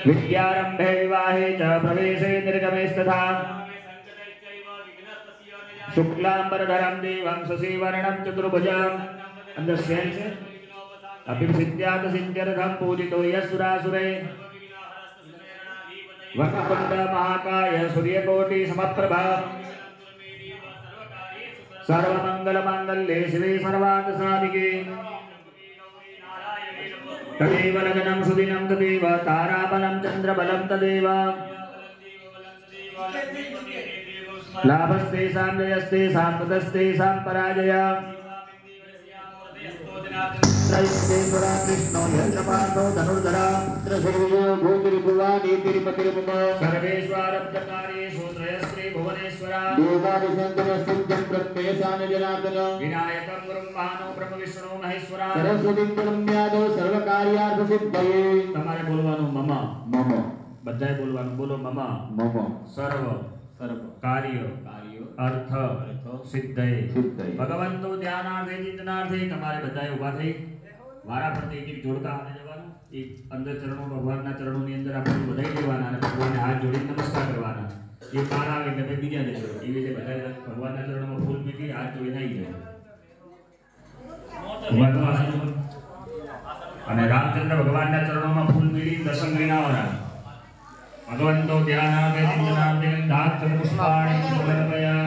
विद्यारंभे विवाहे च प्रवेशे निर्गमेस्तथा शुक्लांबरधरं देवं शशिवर्णं चतुर्भुजम् अंधस्यैष अभिसिद्ध्यात् सिद्ध्यर्थं पूजितो यस्सुरासुरे वक्रतुण्ड महाकाय सूर्यकोटि समप्रभा सर्वमंगलमांगल्ये शिवे सर्वार्थ साधिके तदेव लग्नं सुदिनं तदेव ताराबलं चन्द्रबलं तदेव लाभस्तेषां जयस्तेषां ततस्तेषां पराजय त्रैस्तेश्वरा कृष्णो यज्ञपातो धनुर्धरा त्रसर्वो भूतिरिभुवानि तिरुपतिरुपो सर्वेश्वरब्धकार्येषु त्रयस्त्री भुवनेश्वरा देवादिशङ्करस्तुभ्यं प्रत्ययसान जनार्दन विनायकं ब्रह्माणो ब्रह्म विष्णु महेश्वरा सरस्वतीं प्रणम्यादो सर्वकार्यार्थसिद्धये તમારે બોલવાનું મમ મમ બધાએ બોલવાનું બોલો મમ મમ સર્વ સર્વ કાર્ય अर्थ सिद्धय भगवंतो ध्यानार्थे चिंतनार्थे તમારે બધાએ ઊભા થઈ વારા ફરતે એક જોડતા હાથે જવાનું એક અંદર ચરણો ભગવાનના ચરણોની અંદર આપણે બધાઈ લેવાના અને ભગવાનને હાથ જોડીને નમસ્કાર કરવાના એ પાર આવે એટલે બીજા દેજો એ રીતે બધાએ ભગવાનના ચરણોમાં ફૂલ મૂકી હાથ જોડીને આવી જાઓ અને રામચંદ્ર ભગવાનના ચરણોમાં ફૂલ મૂકી દર્શન કરીને આવવાના भगवन्तो ध्यानार्थे चिन्तनार्थे दात्र पुष्पाणि समर्पयामि